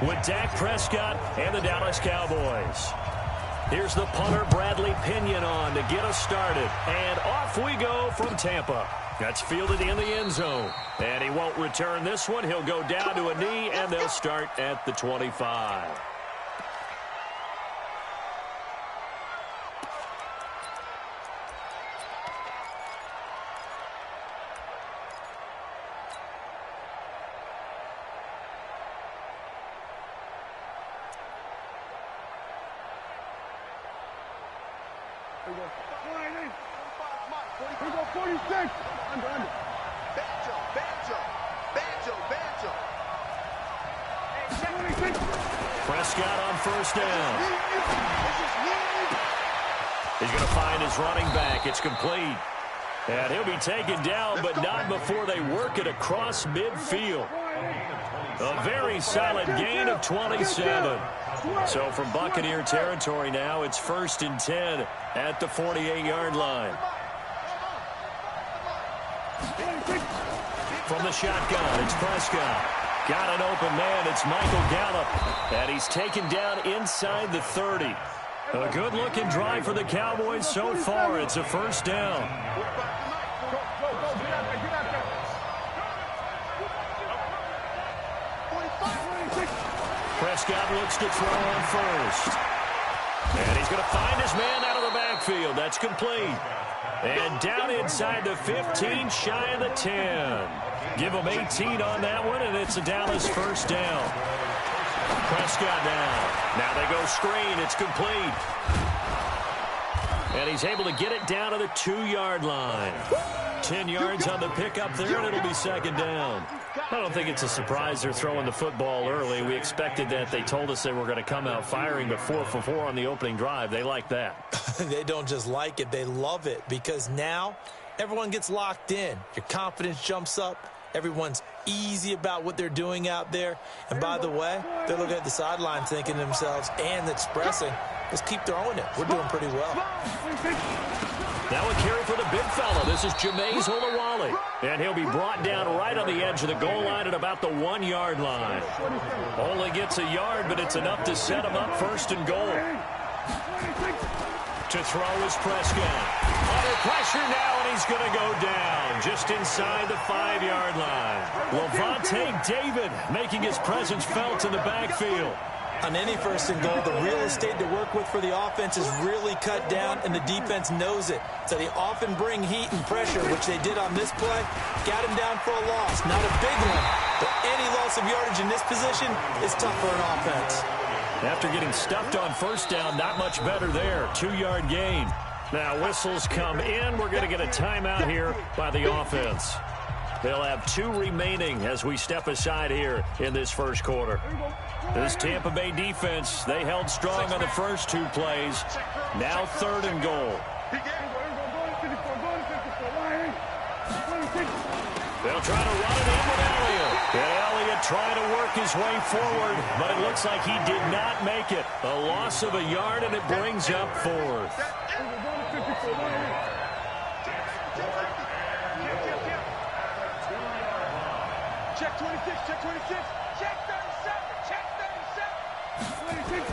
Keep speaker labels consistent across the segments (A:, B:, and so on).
A: with Dak Prescott and the Dallas Cowboys. Here's the punter, Bradley Pinion, on to get us started. And off we go from Tampa. That's fielded in the end zone. And he won't return this one. He'll go down to a knee, and they'll start at the 25.
B: Here we go, 46. Under. Banjo.
A: Prescott on first down. He's going to find his running back. It's complete. And he'll be taken down, but not before they work it across midfield. A very solid gain of 27. So from Buccaneer territory now, it's 1st and 10 at the 48-yard line. From the shotgun, it's Prescott. Got an open man. It's Michael Gallup. And he's taken down inside the 30. A good-looking drive for the Cowboys so far. It's a first down. Prescott looks to throw on first. And he's going to find his man out of the backfield. That's complete. And down inside the 15, shy of the 10. Give him 18 on that one, and it's a Dallas first down. Prescott now they go screen. It's complete. And he's able to get it down to the 2-yard line. 10 yards on the pickup there, and it'll be second down. I don't think it's a surprise they're throwing the football early. We expected that. They told us they were going to come out firing, but 4 for 4 on the opening drive. They like that.
C: They don't just like it. They love it, because now everyone gets locked in. Your confidence jumps up. Everyone's easy about what they're doing out there. And by the way, they're looking at the sideline thinking to themselves and expressing, let's keep throwing it. We're doing pretty well.
A: Now a carry for the big fella. This is Jameis Olawale. And he'll be brought down right on the edge of the goal line at about the 1-yard line. Only gets a yard, but it's enough to set him up 1st and goal. To throw is Prescott. Under pressure now, and he's going to go down just inside the 5-yard line. Levante David making his presence felt in the backfield.
C: On any 1st and goal, the real estate to work with for the offense is really cut down, and the defense knows it. So they often bring heat and pressure, which they did on this play. Got him down for a loss. Not a big one, but any loss of yardage in this position is tough for an offense.
A: After getting stuffed on first down, not much better there. 2-yard gain. Now whistles come in. We're going to get a timeout here by the offense. They'll have 2 remaining as we step aside here in this first quarter. This Tampa Bay defense, they held strong on the first 2 plays. Now 3rd and goal. They'll try to run it in with Elliott. And Elliott trying to work his way forward, but it looks like he did not make it. A loss of a yard, and it brings up 4th.
B: Check 26, check 26, check 37, check 37.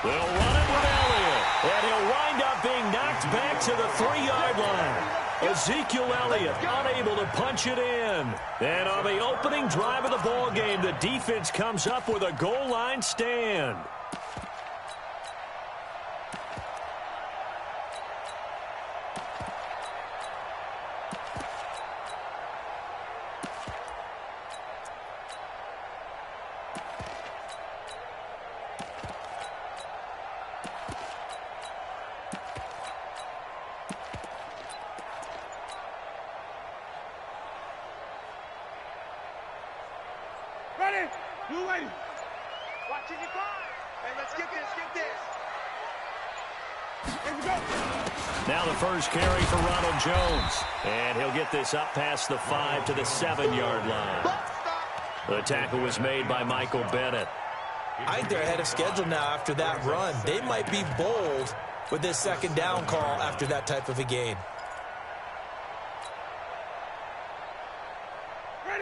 A: They'll run it with Elliott, and he'll wind up being knocked back to the 3-yard line. Ezekiel Elliott unable to punch it in. And on the opening drive of the ball game, the defense comes up with a goal line stand.
B: Ready? You ready? Watching your clock. Hey, let's get this, Here we go.
A: Now the first carry for Ronald Jones. And he'll get this up past the 5 to the 7-yard line. The tackle was made by Michael Bennett.
C: I think they're ahead of schedule now after that run. They might be bold with this 2nd down call after that type of a gain.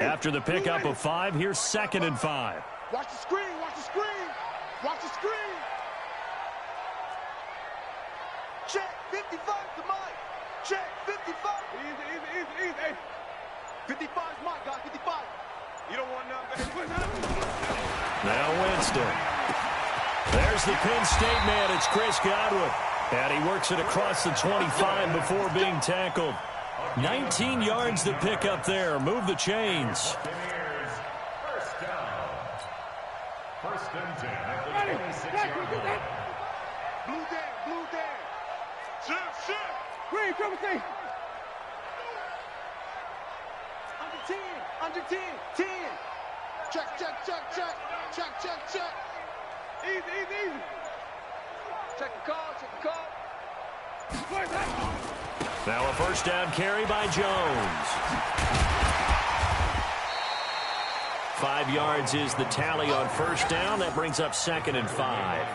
A: After the pickup of 5, here's 2nd and 5.
B: Watch the screen, watch the screen. Watch the screen. Check, 55 to Mike. Check, 55. Easy. Hey. 55 is Mike, guys, 55. You don't want nothing.
A: Now Winston. There's the Penn State man. It's Chris Godwin. And he works it across the 25 before being tackled. 19 yards to pick up there. Move the chains.
D: First down. First and 10 at the 26-yard line.
B: Blue down. Shoot. Green, come see. Under 10. 10. Check. Easy. Check the call.
A: Now a first down carry by Jones. 5 yards is the tally on first down. That brings up 2nd and 5.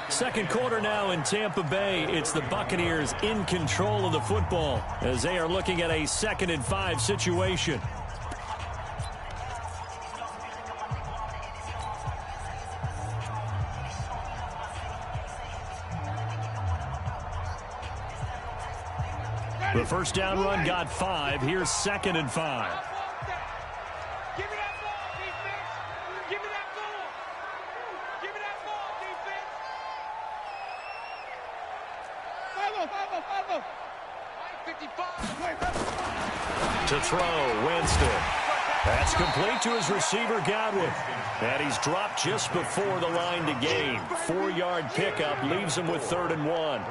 A: Second quarter now in Tampa Bay. It's the Buccaneers in control of the football as they are looking at a 2nd and 5 situation. The first down run got 5. Here's 2nd and 5.
B: Give me that ball, defense. Give me that ball. Give me that ball, defense. 55.
A: To throw, Winston. That's complete to his receiver, Godwin. And he's dropped just before the line to gain. 4-yard pickup leaves him with 3rd and 1.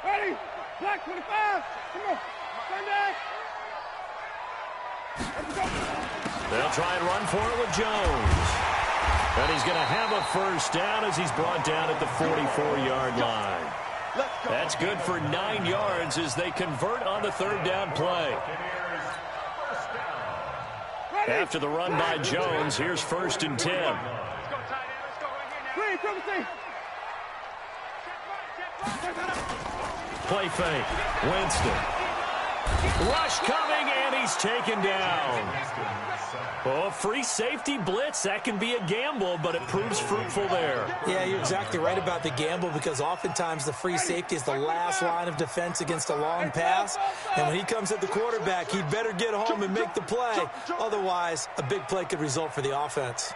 B: Ready? Black 25. Come on. Sunday.
A: They'll try and run for it with Jones. And he's going to have a first down as he's brought down at the 44-yard line. That's good for 9 yards as they convert on the 3rd down play. After the run by Jones, here's 1st and 10. Play fake. Winston. Rush coming, and he's taken down. Oh, free safety blitz. That can be a gamble, but it proves fruitful there.
C: Yeah, you're exactly right about the gamble because oftentimes the free safety is the last line of defense against a long pass. And when he comes at the quarterback, he better get home and make the play. Otherwise, a big play could result for the offense.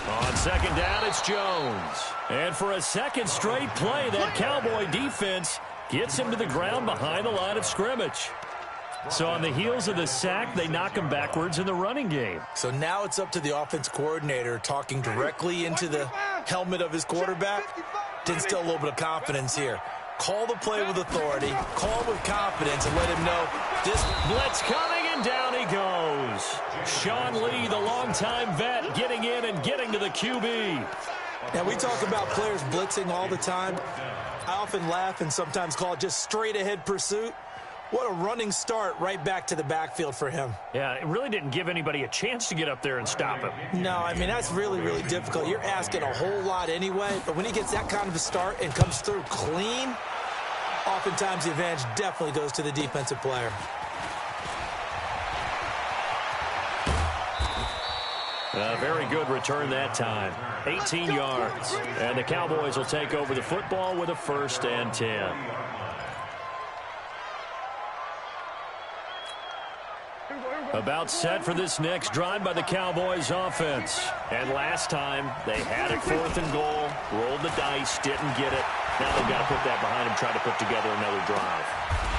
A: On 2nd down, it's Jones. And for a second straight play, that Cowboy defense gets him to the ground behind the line of scrimmage. So on the heels of the sack, they knock him backwards in the running game.
C: So now it's up to the offense coordinator talking directly into the helmet of his quarterback to instill a little bit of confidence here. Call the play with authority, call with confidence, and let him know this
A: blitz coming, and down he goes. Sean Lee, the longtime vet, getting in and getting to the QB.
C: Now, we talk about players blitzing all the time. I often laugh and sometimes call it just straight-ahead pursuit. What a running start right back to the backfield for him.
A: Yeah, it really didn't give anybody a chance to get up there and stop him.
C: No, I mean, that's really, really difficult. You're asking a whole lot anyway, but when he gets that kind of a start and comes through clean, oftentimes the advantage definitely goes to the defensive player.
A: A very good return that time. 18 yards. And the Cowboys will take over the football with a 1st and 10. About set for this next drive by the Cowboys offense. And last time, they had it 4th and goal, rolled the dice, didn't get it. Now they've got to put that behind them, try to put together another drive.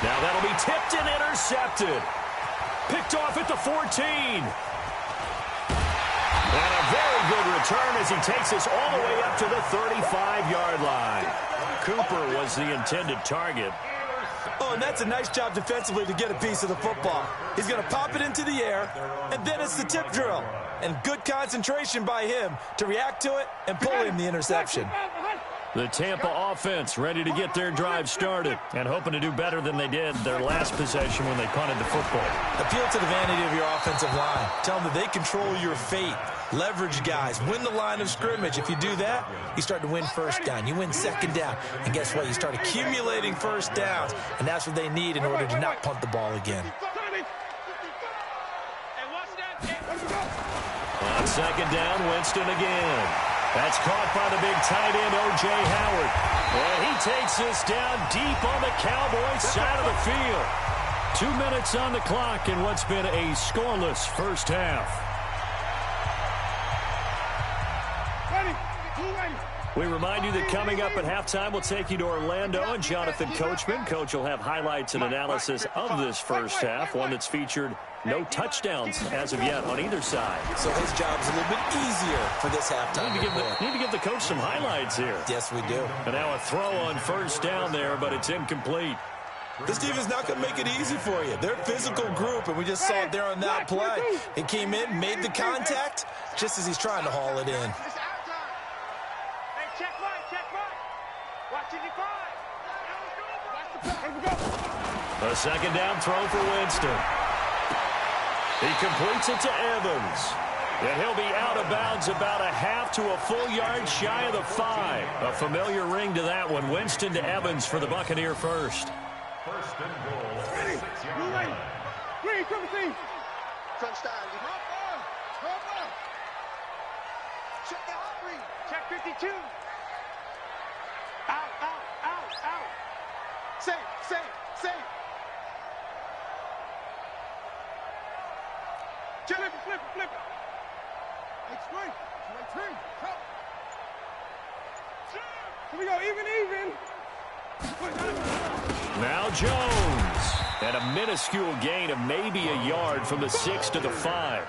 A: Now that'll be tipped and intercepted. Picked off at the 14. And a very good return as he takes us all the way up to the 35-yard line. Cooper was the intended target.
C: Oh, and that's a nice job defensively to get a piece of the football. He's going to pop it into the air, and then it's the tip drill. And good concentration by him to react to it and pull in the interception.
A: The Tampa offense ready to get their drive started and hoping to do better than they did their last possession when they punted the football.
C: Appeal to the vanity of your offensive line. Tell them that they control your fate. leverage guys, win the line of scrimmage. If you do that, you start to win first down. You win second down. And guess what? You start accumulating first downs, and that's what they need in order to not punt the ball again.
A: On second down, Winston again. That's caught by the big tight end, O.J. Howard. And he takes this down deep on the Cowboys side of the field. 2 minutes on the clock in what's been a scoreless first half. We remind you that coming up at halftime, we'll take you to Orlando and Jonathan Coachman. Coach will have highlights and analysis of this first half, one that's featured no touchdowns as of yet on either side.
C: So his job's a little bit easier for this halftime.
A: Need to give the coach some highlights here.
C: Yes, we do.
A: And now a throw on first down there, but it's incomplete.
C: This defense not going to make it easy for you. They're a physical group, and we just saw it there on that play. He came in, made the contact, just as he's trying to haul it in.
A: A second down throw for Winston. He completes it to Evans. And he'll be out of bounds about a half to a full yard shy of the 5. A familiar ring to that one. Winston to Evans for the Buccaneer first.
D: First and goal. 6 yard line.
B: Check 52. Out. Safe. Flip. Here we go, even.
A: Now Jones. And a minuscule gain of maybe a yard from the 6 to the 5.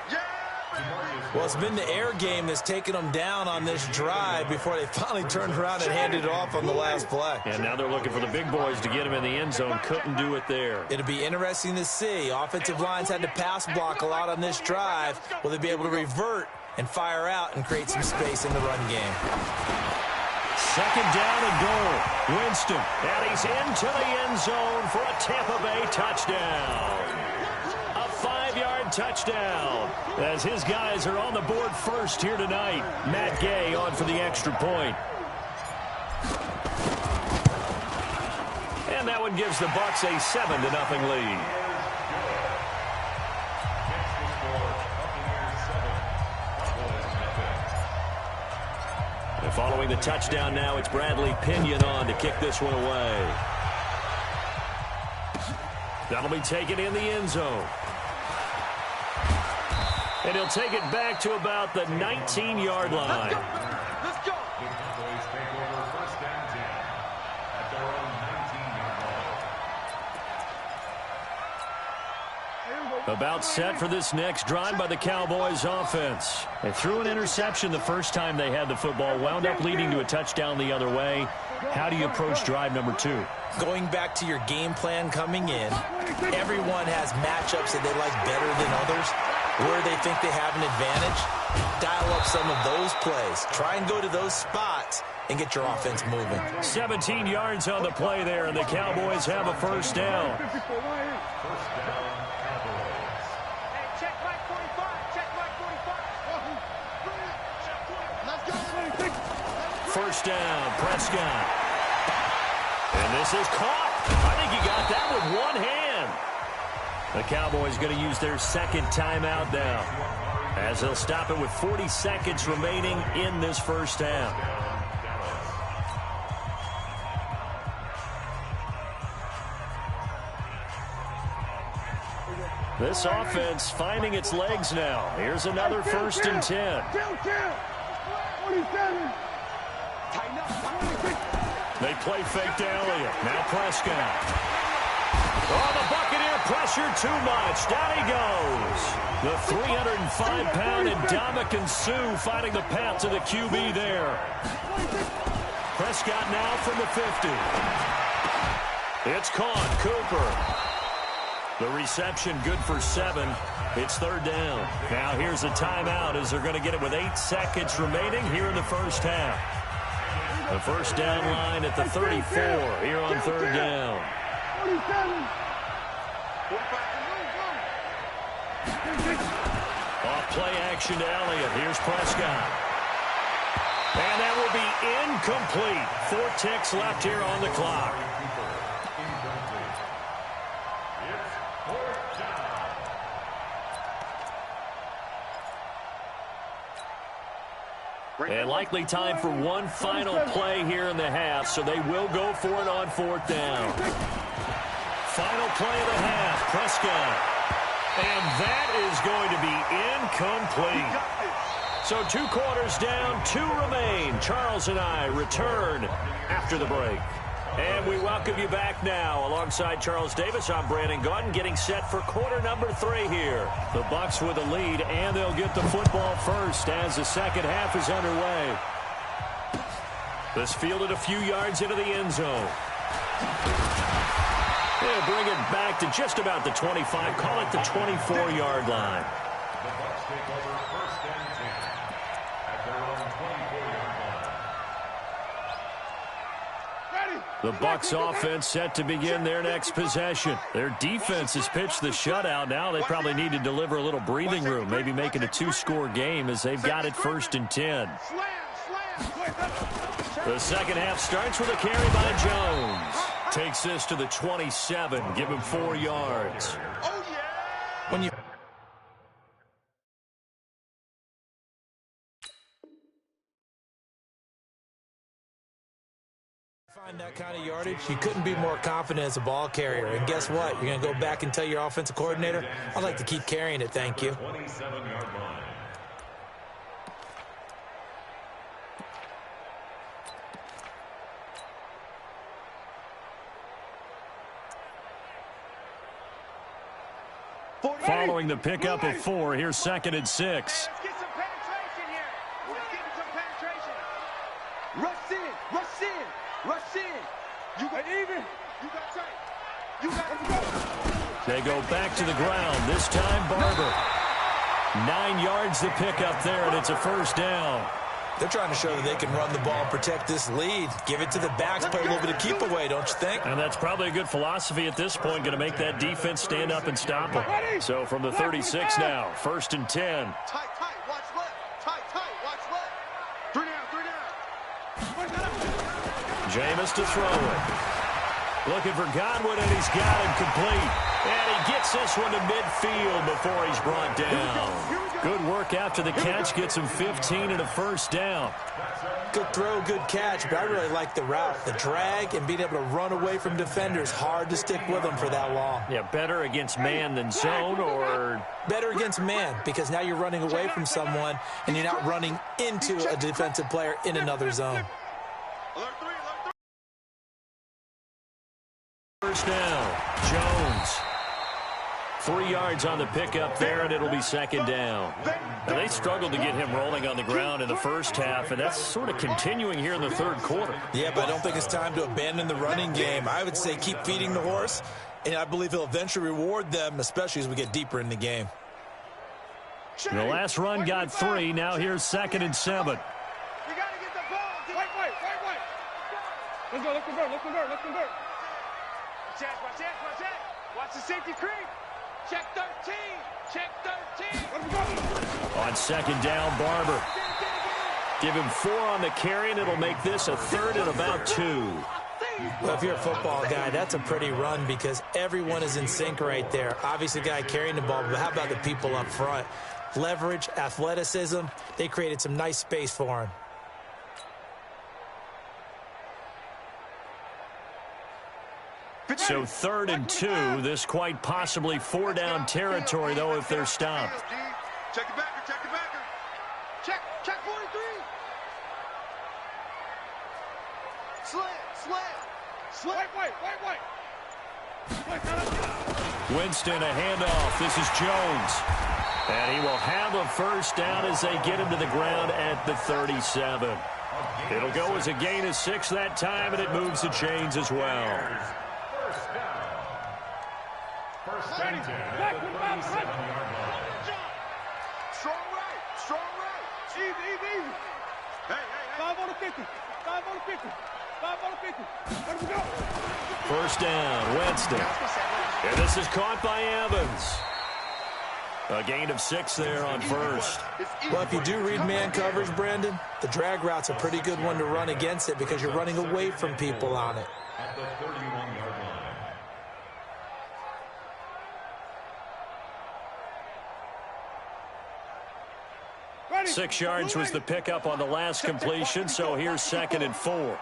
C: Well, it's been the air game that's taken them down on this drive before they finally turned around and handed it off on the last play.
A: And now they're looking for the big boys to get him in the end zone. Couldn't do it there.
C: It'll be interesting to see. Offensive lines had to pass block a lot on this drive. Will they be able to revert and fire out and create some space in the run game?
A: Second down and goal. Winston, and he's into the end zone for a Tampa Bay touchdown. A 5-yard touchdown as his guys are on the board first here tonight. Matt Gay on for the extra point. And that one gives the Bucs a 7-0 lead. And following the touchdown now, it's Bradley Pinion on to kick this one away. That'll be taken in the end zone. And he'll take it back to about the 19-yard line.
B: Let's go.
D: The Cowboys take over first and 10 at their own 19-yard line.
A: About set for this next drive by the Cowboys offense. They threw an interception the first time they had the football, wound up leading to a touchdown the other way. How do you approach drive number 2?
C: Going back to your game plan coming in, everyone has matchups that they like better than others. Where they think they have an advantage, dial up some of those plays. Try and go to those spots and get your offense moving.
A: 17 yards on the play there, and the Cowboys have a first down.
D: First down, Cowboys.
B: Hey, check Mike 45. Let's go.
A: First down, Prescott. And this is caught. I think he got that with one hand. The Cowboys going to use their second timeout now, as they'll stop it with 40 seconds remaining in this first half. This offense finding its legs now. Here's another first and 10. They play fake to Elliott. Now Prescott. Oh, the Buccaneer pressure too much. Down he goes. The 305-pound Ndamukong Suh finding the path to the QB there. Prescott now from the 50. It's caught. Cooper. The reception good for 7. It's third down. Now here's a timeout as they're going to get it with 8 seconds remaining here in the first half. The first down line at the 34 here on third down. Off Play action to Elliott. Here's Prescott. And that will be incomplete. 4 ticks left here on the clock. And likely time for one final play here in the half, so they will go for it on 4th down. Final play of the half, Prescott. And that is going to be incomplete. So 2 quarters down, 2 remain. Charles and I return after the break. And we welcome you back now. Alongside Charles Davis, I'm Brandon Gaudin, getting set for quarter number 3 here. The Bucs with a lead, and they'll get the football first as the second half is underway. This fielded a few yards into the end zone. They'll bring it back to just about the 25, call it the 24-yard line.
D: The Bucs take over 1st and 10 at their own 24-yard line.
A: The Bucs offense set to begin their next possession. Their defense has pitched the shutout. Now they probably need to deliver a little breathing room, maybe make it a 2-score game as they've got it 1st and 10. The second half starts with a carry by Jones. Takes this to the 27, give him 4 yards.
C: When you find that kind of yardage, you couldn't be more confident as a ball carrier. And guess what? You're going to go back and tell your offensive coordinator, I'd like to keep carrying it, thank you.
D: 27-yard line.
A: Following the pickup of 4, here's 2nd and 6.
B: Let's get some penetration here. Let's get some penetration. Rush in, rush in, rush in. You got even. You got tight. You got go.
A: They go back to the ground. This time, Barber. 9 yards to pick up there, and it's a 1st down.
C: They're trying to show that they can run the ball and protect this lead. Give it to the backs, play a little bit of keep away, don't you think?
A: And that's probably a good philosophy at this point, going to make that defense stand up and stop them. So from the 36 now, 1st and 10.
B: Tight, tight, watch left. Tight, tight, watch left. 3 down, 3 down.
A: Jameis to throw it. Looking for Godwin, and he's got him complete. And he gets this one to midfield before he's brought down. Good work after the catch. Gets him 15 and a 1st down.
C: Good throw, good catch, but I really like the route. The drag and being able to run away from defenders. Hard to stick with them for that long.
A: Yeah, better against man than zone, or...
C: Better against man, because now you're running away from someone and you're not running into a defensive player in another zone.
B: Alert 3, alert
A: 3. 1st down, Jones. 3 yards on the pickup there, and it'll be 2nd down. Now, they struggled to get him rolling on the ground in the 1st half, and that's sort of continuing here in the 3rd quarter.
C: Yeah, but I don't think it's time to abandon the running game. I would say keep feeding the horse, and I believe he'll eventually reward them, especially as we get deeper in the game.
A: The last run got 3. Now here's 2nd and 7.
B: You got to get the ball. Wait. Let's go, let's convert. Watch that. Watch the safety creep. Check 13.
A: On 2nd down, Barber. Give him 4 on the carry, and it'll make this a 3rd and about 2.
C: Well, if you're a football guy, that's a pretty run because everyone is in sync right there. Obviously, the guy carrying the ball, but how about the people up front? Leverage, athleticism, they created some nice space for him.
A: So 3rd and 2. This quite possibly 4-down territory, though, if they're stopped.
B: Check the backer. Check 43. Slam. Wait.
A: Winston, a handoff. This is Jones. And he will have a 1st down as they get him to the ground at the 37. It'll go as a gain of 6 that time, and it moves the chains as well.
D: 1st and 10 at the 37-yard line.
B: Strong right. Easy. Hey. 5 on the 50. 5 on the 50. Let him go.
A: 1st down, Winston. And this is caught by Evans. A gain of 6 there on first.
C: Well, if you do read man coverage, Brandon, the drag route's a pretty good one to run against it because you're running away from people on it.
D: At the 31-yard line.
A: 6 yards was the pickup on the last completion, so here's 2nd and 4.
B: I got him.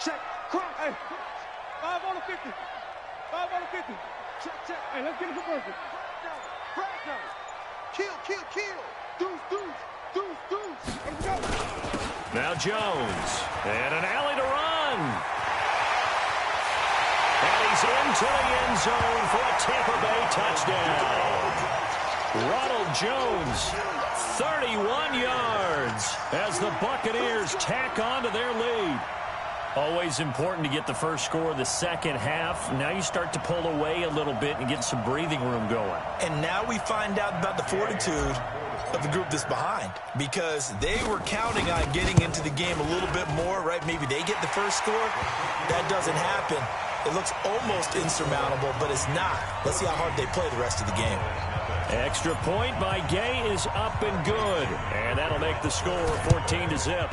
B: Check. Crunch. Hey. 5 on the 50. 5 on the 50. Check. Hey, let's get it for Berkeley. Kill. Deuce. Let's go.
A: Now Jones. And an alley to run. And he's into the end zone for a Tampa Bay touchdown. Ronald Jones, 31 yards as the Buccaneers tack on to their lead. Always important to get the first score of the second half. Now you start to pull away a little bit and get some breathing room going.
C: And now we find out about the fortitude of the group that's behind, because they were counting on getting into the game a little bit more, right? Maybe they get the first score. That doesn't happen. It looks almost insurmountable, but it's not. Let's see how hard they play the rest of the game.
A: Extra point by Gay is up and good. And that'll make the score 14-0.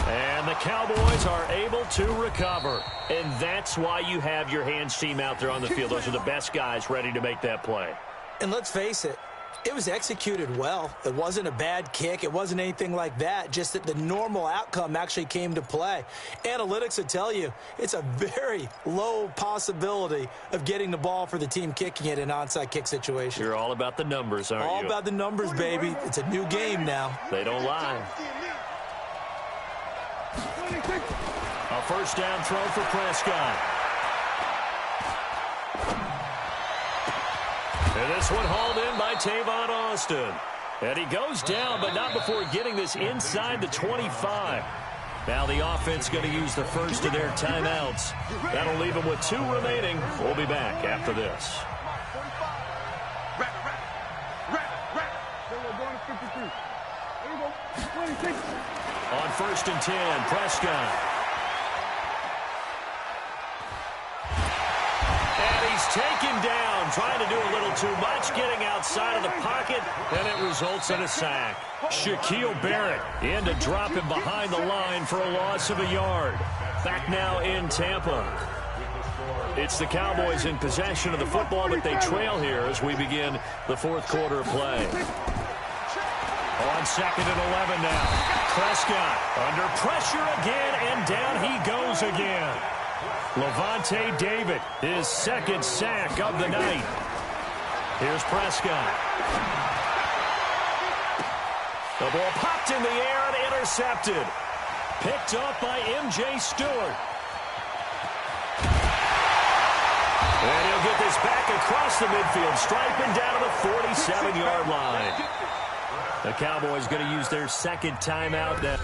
A: And the Cowboys are able to recover. And that's why you have your hands team out there on the field. Those are the best guys ready to make that play.
C: And let's face it, it was executed well. It wasn't a bad kick. It wasn't anything like that. Just that the normal outcome actually came to play. Analytics will tell you it's a very low possibility of getting the ball for the team kicking it in an onside kick situation.
A: You're all about the numbers, aren't you?
C: All about the numbers, baby. It's a new game now.
A: They don't lie. A first down throw for Prescott. And this one hauled in by Tavon Austin. And he goes down, but not before getting this inside the 25. Now the offense going to use the first of their timeouts. That'll leave them with 2 remaining. We'll be back after this. On 1st and 10, Prescott. And he's taken down, trying to do a little too much, getting outside of the pocket, and it results in a sack. Shaquille Barrett in to drop him behind the line for a loss of a yard. Back now in Tampa. It's the Cowboys in possession of the football, but they trail here as we begin the 4th quarter of play. On 2nd and 11 now. Prescott under pressure again, and down he goes again. Levante David, his 2nd sack of the night. Here's Prescott. The ball popped in the air and intercepted. Picked up by M.J. Stewart. And he'll get this back across the midfield stripe and down to the 47-yard line. The Cowboys going to use their 2nd timeout now.